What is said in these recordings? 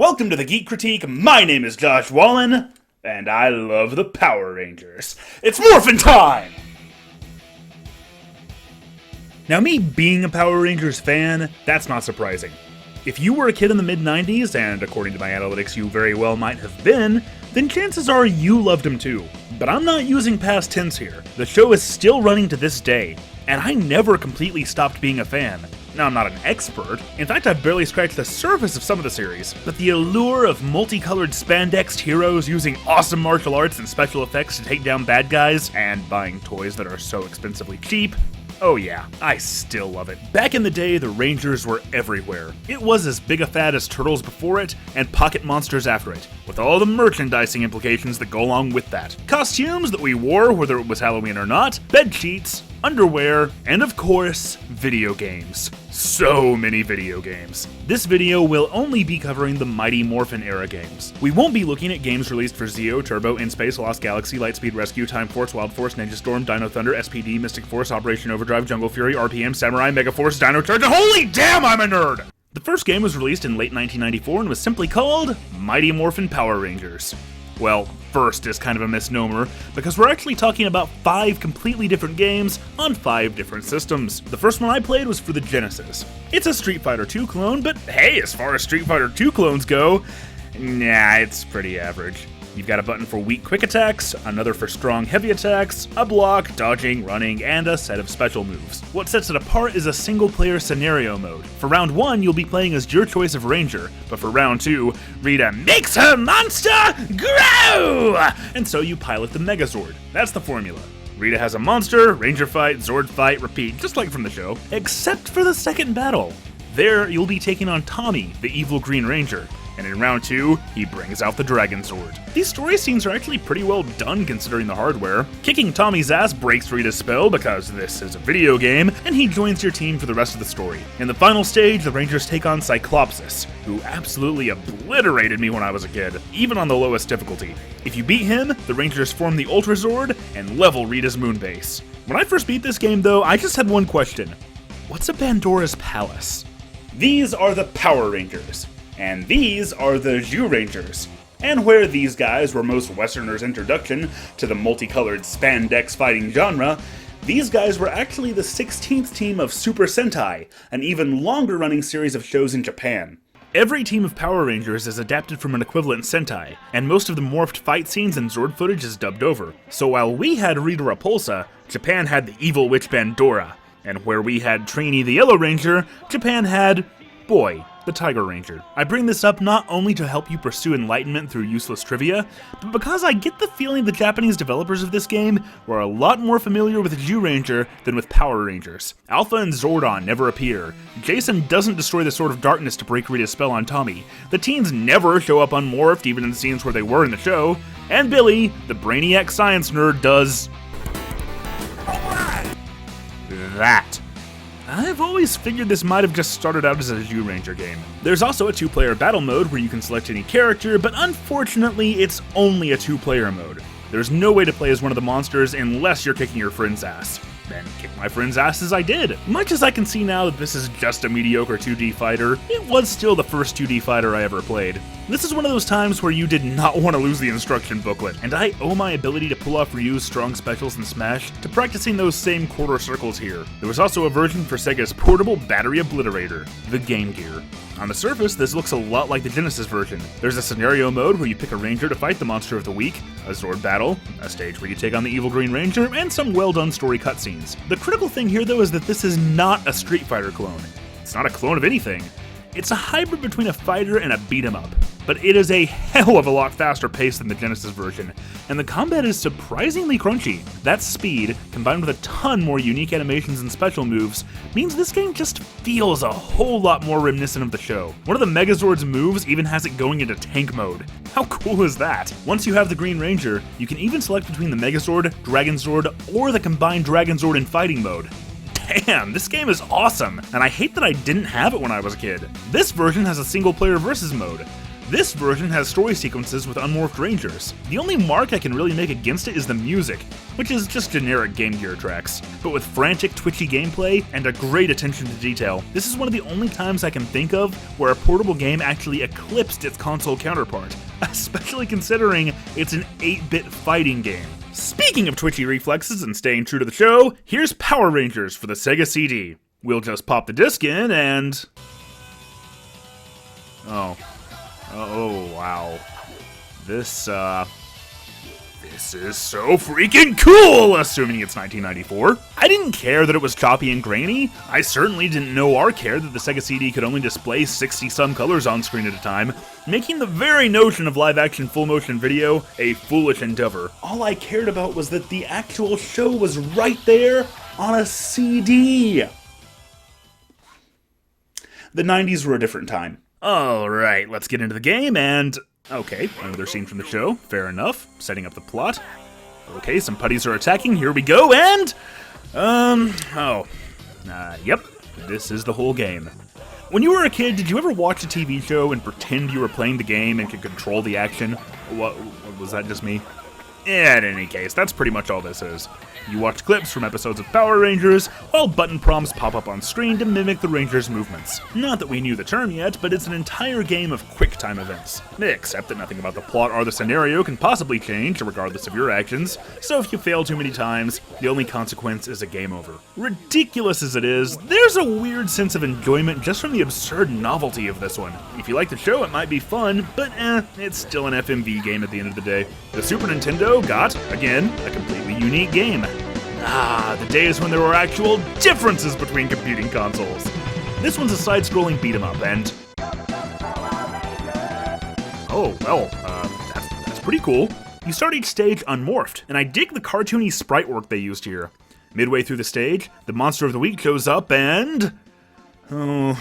Welcome to the Geek Critique. My name is Josh Wallen, and I love the Power Rangers. It's Morphin time! Now, me being a Power Rangers fan, that's not surprising. If you were a kid in the mid-90s, and according to my analytics you very well might have been, then chances are you loved them too. But I'm not using past tense here. The show is still running to this day, and I never completely stopped being a fan. Now, I'm not an expert. In fact, I've barely scratched the surface of some of the series. But the allure of multicolored spandexed heroes using awesome martial arts and special effects to take down bad guys, and buying toys that are so expensively cheap, oh yeah, I still love it. Back in the day, the Rangers were everywhere. It was as big a fad as Turtles before it, and Pocket Monsters after it, with all the merchandising implications that go along with that. Costumes that we wore, whether it was Halloween or not, bed sheets, underwear, and of course, video games. So many video games. This video will only be covering the Mighty Morphin era games. We won't be looking at games released for Zeo, Turbo, In Space, Lost Galaxy, Lightspeed Rescue, Time Force, Wild Force, Ninja Storm, Dino Thunder, SPD, Mystic Force, Operation Overdrive, Jungle Fury, RPM, Samurai, Mega Force, Dino Charge, and holy damn, I'm a nerd! The first game was released in late 1994 and was simply called Mighty Morphin Power Rangers. Well, first is kind of a misnomer, because we're actually talking about 5 completely different games on 5 different systems. The first one I played was for the Genesis. It's a Street Fighter 2 clone, but hey, as far as Street Fighter 2 clones go, nah, it's pretty average. You've got a button for weak quick attacks, another for strong heavy attacks, a block, dodging, running, and a set of special moves. What sets it apart is a single-player scenario mode. For round 1, you'll be playing as your choice of Ranger, but for round 2, Rita makes her monster grow! And so you pilot the Megazord. That's the formula. Rita has a monster, Ranger fight, Zord fight, repeat, just like from the show, except for the second battle. There, you'll be taking on Tommy, the evil Green Ranger. And in round 2, he brings out the Dragonzord. These story scenes are actually pretty well done considering the hardware. Kicking Tommy's ass breaks Rita's spell because this is a video game, and he joins your team for the rest of the story. In the final stage, the Rangers take on Cyclopsis, who absolutely obliterated me when I was a kid, even on the lowest difficulty. If you beat him, the Rangers form the Ultrazord and level Rita's moonbase. When I first beat this game though, I just had one question. What's a Pandora's Palace? These are the Power Rangers. And these are the Zyurangers. And where these guys were most Westerners' introduction to the multicolored spandex fighting genre, these guys were actually the 16th team of Super Sentai, an even longer running series of shows in Japan. Every team of Power Rangers is adapted from an equivalent Sentai, and most of the morphed fight scenes and Zord footage is dubbed over. So while we had Rita Repulsa, Japan had the evil witch Pandora. And where we had Trini the Yellow Ranger, Japan had Boy, the Tiger Ranger. I bring this up not only to help you pursue enlightenment through useless trivia, but because I get the feeling the Japanese developers of this game were a lot more familiar with Zyuranger than with Power Rangers. Alpha and Zordon never appear. Jason doesn't destroy the Sword of Darkness to break Rita's spell on Tommy. The teens never show up unmorphed, even in scenes where they were in the show. And Billy, the brainiac science nerd, does that. I've always figured this might have just started out as a Zyuranger game. There's also a 2-player battle mode where you can select any character, but unfortunately it's only a 2-player mode. There's no way to play as one of the monsters unless you're kicking your friend's ass. Then kick my friend's ass as I did. Much as I can see now that this is just a mediocre 2D fighter, it was still the first 2D fighter I ever played. This is one of those times where you did not want to lose the instruction booklet, and I owe my ability to pull off Ryu's strong specials in Smash to practicing those same quarter circles here. There was also a version for Sega's portable battery obliterator, the Game Gear. On the surface, this looks a lot like the Genesis version. There's a scenario mode where you pick a ranger to fight the monster of the week, a Zord battle, a stage where you take on the evil Green Ranger, and some well-done story cutscenes. The critical thing here though is that this is not a Street Fighter clone. It's not a clone of anything. It's a hybrid between a fighter and a beat-em-up, but it is a hell of a lot faster paced than the Genesis version, and the combat is surprisingly crunchy. That speed, combined with a ton more unique animations and special moves, means this game just feels a whole lot more reminiscent of the show. One of the Megazord's moves even has it going into tank mode. How cool is that? Once you have the Green Ranger, you can even select between the Megazord, Dragonzord, or the combined Dragonzord in fighting mode. Damn, this game is awesome, and I hate that I didn't have it when I was a kid. This version has a single-player versus mode. This version has story sequences with unmorphed rangers. The only mark I can really make against it is the music, which is just generic Game Gear tracks. But with frantic, twitchy gameplay and a great attention to detail, this is one of the only times I can think of where a portable game actually eclipsed its console counterpart, especially considering it's an 8-bit fighting game. Speaking of twitchy reflexes and staying true to the show, here's Power Rangers for the Sega CD. We'll just pop the disc in and... Oh, wow. This is so freaking cool, assuming it's 1994. I didn't care that it was choppy and grainy. I certainly didn't know or care that the Sega CD could only display 60-some colors on screen at a time, making the very notion of live-action full-motion video a foolish endeavor. All I cared about was that the actual show was right there on a CD. The 90s were a different time. Alright, let's get into the game and... Okay, another scene from the show, fair enough. Setting up the plot. Okay, some putties are attacking, here we go, and... Yep, this is the whole game. When you were a kid, did you ever watch a TV show and pretend you were playing the game and could control the action? What was that just me? Yeah, in any case, that's pretty much all this is. You watch clips from episodes of Power Rangers, while button prompts pop up on screen to mimic the Rangers' movements. Not that we knew the term yet, but it's an entire game of quick-time events. Except that nothing about the plot or the scenario can possibly change, regardless of your actions, so if you fail too many times, the only consequence is a game over. Ridiculous as it is, there's a weird sense of enjoyment just from the absurd novelty of this one. If you like the show, it might be fun, but it's still an FMV game at the end of the day. The Super Nintendo got, again, a completely unique game. The days when there were actual differences between competing consoles. This one's a side-scrolling beat-em-up, and... Oh, well, that's pretty cool. You start each stage unmorphed, and I dig the cartoony sprite work they used here. Midway through the stage, the monster of the week shows up, and... Oh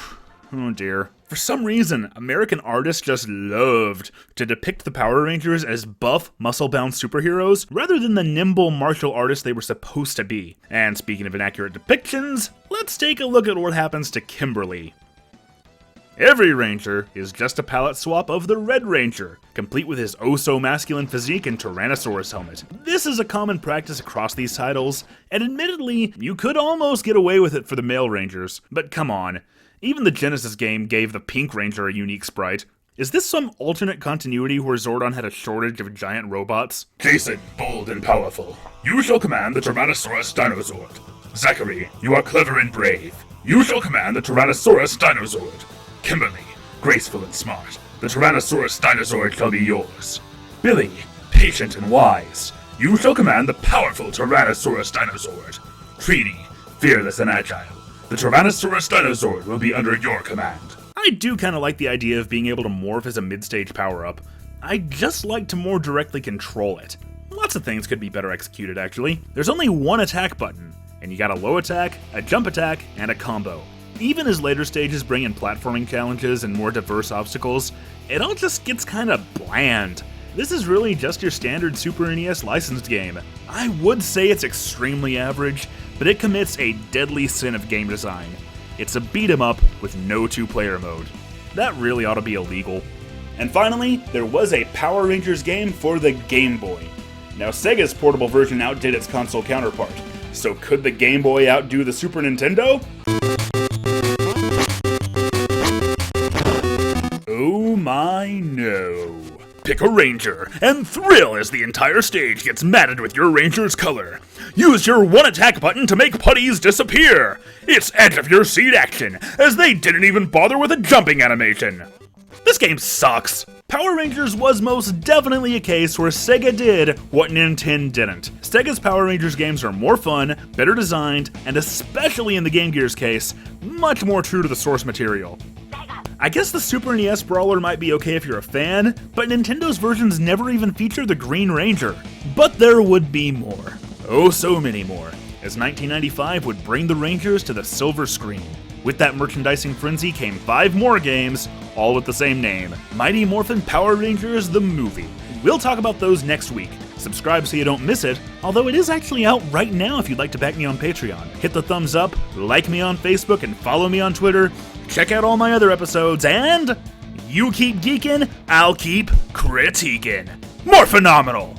dear. For some reason, American artists just loved to depict the Power Rangers as buff, muscle-bound superheroes, rather than the nimble martial artists they were supposed to be. And speaking of inaccurate depictions, let's take a look at what happens to Kimberly. Every Ranger is just a palette swap of the Red Ranger, complete with his oh-so-masculine physique and Tyrannosaurus helmet. This is a common practice across these titles, and admittedly, you could almost get away with it for the male Rangers, but come on. Even the Genesis game gave the Pink Ranger a unique sprite. Is this some alternate continuity where Zordon had a shortage of giant robots? Jason, bold and powerful, you shall command the Tyrannosaurus Dinozord. Zachary, you are clever and brave. You shall command the Tyrannosaurus Dinozord. Kimberly, graceful and smart. The Tyrannosaurus Dinozord shall be yours. Billy, patient and wise. You shall command the powerful Tyrannosaurus Dinozord. Trini, fearless and agile. The Tyrannosaurus Dinozord will be under your command. I do kind of like the idea of being able to morph as a mid-stage power-up. I'd just like to more directly control it. Lots of things could be better executed, actually. There's only one attack button, and you got a low attack, a jump attack, and a combo. Even as later stages bring in platforming challenges and more diverse obstacles, it all just gets kind of bland. This is really just your standard Super NES licensed game. I would say it's extremely average, but it commits a deadly sin of game design. It's a beat-em-up with no two-player mode. That really ought to be illegal. And finally, there was a Power Rangers game for the Game Boy. Now, Sega's portable version outdid its console counterpart, so could the Game Boy outdo the Super Nintendo? Oh my no. Pick a Ranger, and thrill as the entire stage gets matted with your Ranger's color. Use your one attack button to make putties disappear. It's edge of your seat action, as they didn't even bother with a jumping animation. This game sucks. Power Rangers was most definitely a case where Sega did what Nintendo didn't. Sega's Power Rangers games are more fun, better designed, and especially in the Game Gear's case, much more true to the source material. I guess the Super NES brawler might be okay if you're a fan, but Nintendo's versions never even feature the Green Ranger. But there would be more. Oh, so many more, as 1995 would bring the Rangers to the silver screen. With that merchandising frenzy came 5 more games, all with the same name, Mighty Morphin Power Rangers the Movie. We'll talk about those next week. Subscribe so you don't miss it, although it is actually out right now if you'd like to back me on Patreon. Hit the thumbs up, like me on Facebook, and follow me on Twitter. Check out all my other episodes, and You keep geeking, I'll keep critiquing. More phenomenal!